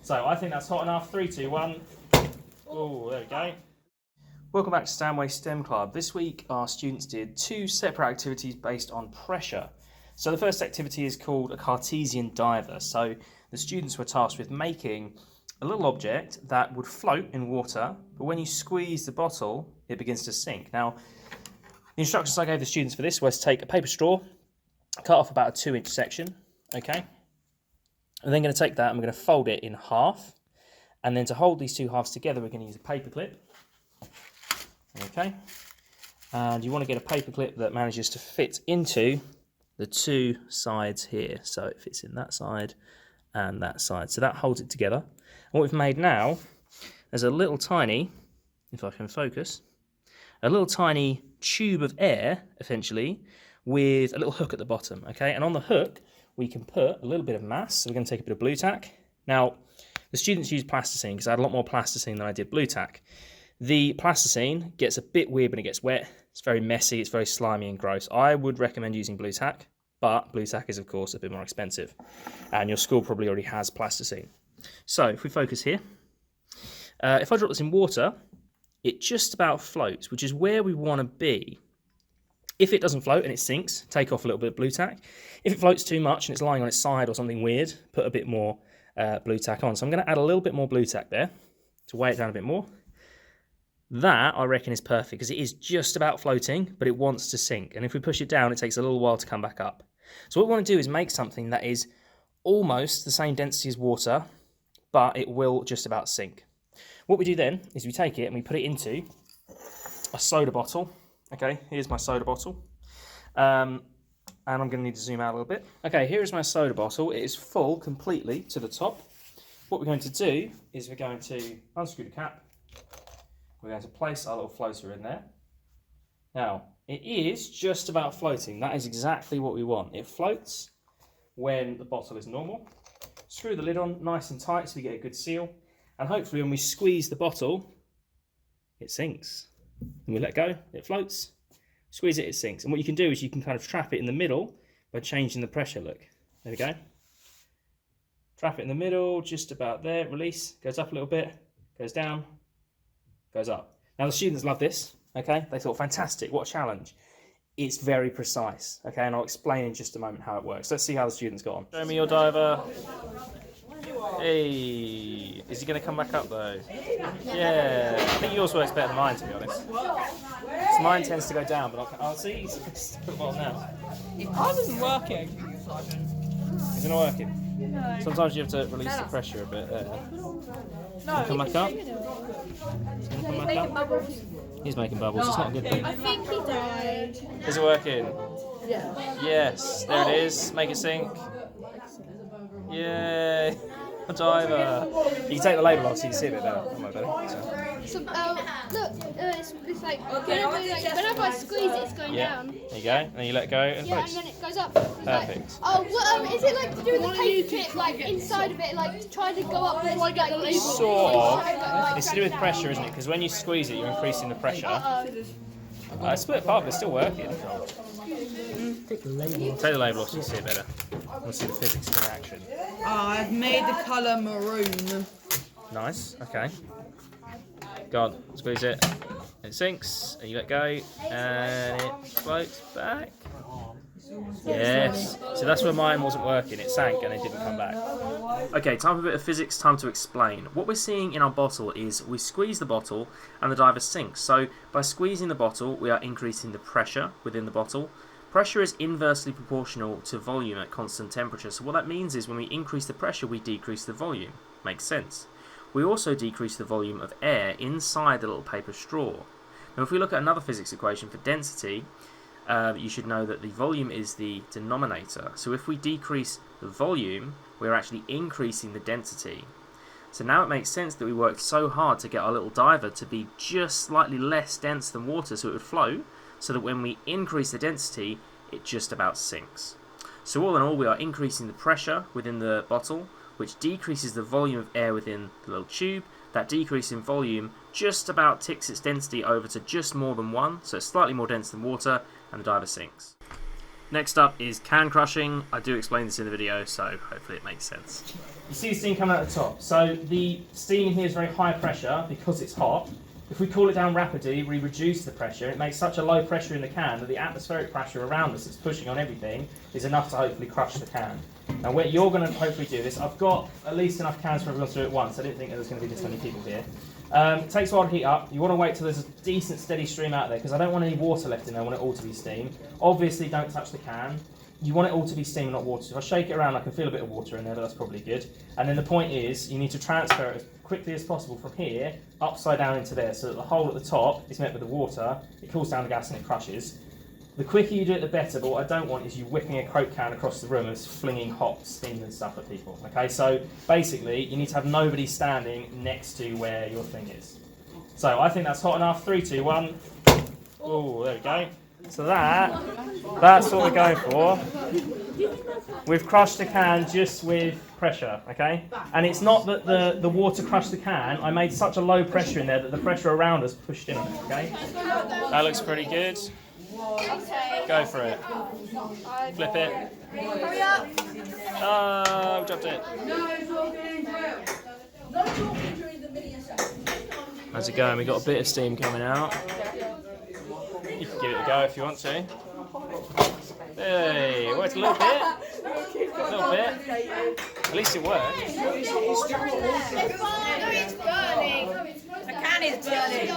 So I think that's hot enough. 3, 2, 1. Oh, there we go. Welcome back to Stanway STEM Club. This week our students did 2 separate activities based on pressure. So the first activity is called a Cartesian Diver. So the students were tasked with making a little object that would float in water, but when you squeeze the bottle, it begins to sink. Now, the instructions I gave the students for this was to take a paper straw, cut off about a 2-inch section, okay? I'm then going to take that and we're going to fold it in half. And then to hold these 2 halves together, we're going to use a paper clip. Okay. And you want to get a paper clip that manages to fit into the 2 sides here. So it fits in that side and that side. So that holds it together. And what we've made now is a little tiny, if I can focus, a little tiny tube of air, essentially, with a little hook at the bottom. Okay. And on the hook, we can put a little bit of mass. So we're going to take a bit of blue tack. Now, the students used plasticine because I had a lot more plasticine than I did blue tack. The plasticine gets a bit weird when it gets wet. It's very messy, it's very slimy and gross. I would recommend using blue tack, but blue tack is, of course, a bit more expensive. And your school probably already has plasticine. So, if we focus here, if I drop this in water, it just about floats, which is where we want to be. If it doesn't float and it sinks, take off a little bit of blue tack. If it floats too much and it's lying on its side or something weird, put a bit more blue tack on. So I'm going to add a little bit more blue tack there to weigh it down a bit more. That, I reckon, is perfect because it is just about floating, but it wants to sink. And if we push it down, it takes a little while to come back up. So what we want to do is make something that is almost the same density as water, but it will just about sink. What we do then is we take it and we put it into a soda bottle. Okay, here's my soda bottle. And I'm going to need to zoom out a little bit. Okay, here is my soda bottle. It is full completely to the top. What we're going to do is we're going to unscrew the cap. We're going to place our little floater in there. Now, it is just about floating. That is exactly what we want. It floats when the bottle is normal. Screw the lid on nice and tight so we get a good seal. And hopefully when we squeeze the bottle, it sinks. And we let go, it floats. Squeeze it, it sinks. And what you can do is you can kind of trap it in the middle by changing the pressure, look. There we go. Trap it in the middle, just about there, release, goes up a little bit, goes down, goes up. Now the students love this, okay? They thought, fantastic, what a challenge. It's very precise, okay? And I'll explain in just a moment how it works. Let's see how the students got on. Show me your diver. Hey, is he going to come back up though? Yeah, I think yours works better than mine, to be honest. So mine tends to go down, but I'll see, he's put on now. Ours isn't working. Is it not working? No. Sometimes you have to release the pressure a bit there. No, come back up. Come back up. He's making bubbles. It's not a good thing. I think he died. Is it working? Yeah. Yes. There it is. Make it sink. Yay! A diver. You can take the label off so you can see a bit better. So, look, it's like whenever I squeeze it, it's going down. There you go. And then you let go and yeah, floats. and then it goes up. Perfect. Like, is it like to do with the paper clip, like inside of it, like trying to go up there? Sort of. It's to do with pressure, isn't it? Because when you squeeze it, you're increasing the pressure. I split apart, but it's still working. Take the label off so you see it better. We'll see the physics in action. I've made the colour maroon. Nice, okay. Go on, squeeze it. It sinks, and you let go, and it floats back. Yes, so that's where mine wasn't working. It sank and it didn't come back. Okay, time for a bit of physics, time to explain. What we're seeing in our bottle is we squeeze the bottle and the diver sinks. So by squeezing the bottle, we are increasing the pressure within the bottle. Pressure is inversely proportional to volume at constant temperature. So what that means is when we increase the pressure, we decrease the volume. Makes sense. We also decrease the volume of air inside the little paper straw. Now if we look at another physics equation for density, you should know that the volume is the denominator. So if we decrease the volume, we're actually increasing the density. So now it makes sense that we worked so hard to get our little diver to be just slightly less dense than water so it would float, so that when we increase the density, it just about sinks. So all in all, we are increasing the pressure within the bottle, which decreases the volume of air within the little tube. That decrease in volume just about ticks its density over to just more than 1, so it's slightly more dense than water, and the diver sinks. Next up is can crushing. I do explain this in the video, so hopefully it makes sense. You see the steam coming out the top. So the steam in here is very high pressure because it's hot. If we cool it down rapidly, we reduce the pressure. It makes such a low pressure in the can that the atmospheric pressure around us that's pushing on everything is enough to hopefully crush the can. Now you're going to hopefully do this. I've got at least enough cans for everyone to do it once. I didn't think there was going to be this many people here. It takes a while to heat up. You want to wait till there's a decent steady stream out there because I don't want any water left in there. I want it all to be steam. Obviously don't touch the can. You want it all to be steam and not water. So if I shake it around, I can feel a bit of water in there, but that's probably good. And then the point is, you need to transfer it as quickly as possible from here, upside down into there, so that the hole at the top is met with the water, it cools down the gas and it crushes. The quicker you do it, the better, but what I don't want is you whipping a Coke can across the room and flinging hot steam and stuff at people. Okay, so basically, you need to have nobody standing next to where your thing is. So I think that's hot enough. 3, 2, 1. Oh, there we go. So that's what we're going for. We've crushed the can just with pressure, okay? And it's not that the water crushed the can. I made such a low pressure in there that the pressure around us pushed in on it, okay? That looks pretty good. Go for it. Flip it. Hurry up. Oh, dropped it. How's it going? We've got a bit of steam coming out. You can give it a go if you want to. Hey, it worked a little bit. A little bit. At least it worked. No, it's burning. The can is burning.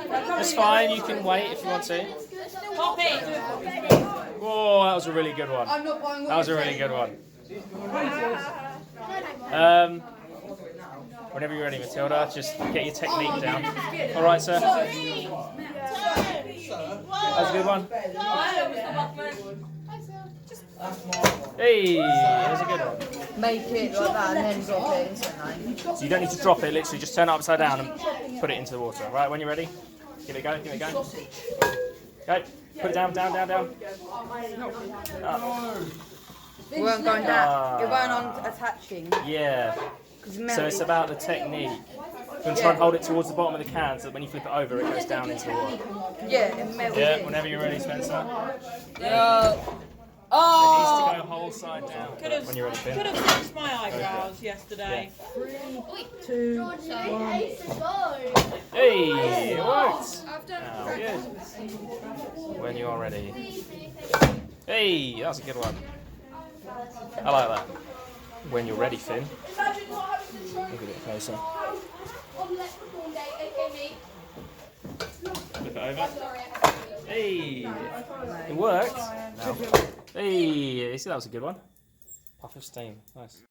That's fine, you can wait if you want to. Pop it. Whoa, that was a really good one. That was a really good one. Whenever you're ready, Matilda, just get your technique down. All right, sir. That's a good one. Hey, that's a good one. Make it like that and then drop it instantly. So you don't need to drop it, literally just turn it upside down and put it into the water. Right, when you're ready, give it a go, give it a go. Go, put it down, down, down, down. We weren't going down. It weren't on attaching. Yeah. So it's about the technique. You can try and hold it towards the bottom of the can so that when you flip it over, it goes down into the water. Yeah, it melted. Yeah, whenever you're ready, Spencer. Oh! It needs to go whole side down when you're ready, Finn. Could have fixed my eyebrows yesterday. 3, 2, 1. Hey, it worked. Oh, good. When you are ready. Hey, that's a good one. I like that. When you're ready, Finn. Look a bit closer. Flip it over. Hey, it worked. Now. Hey, you see that was a good one. Puff of steam, nice.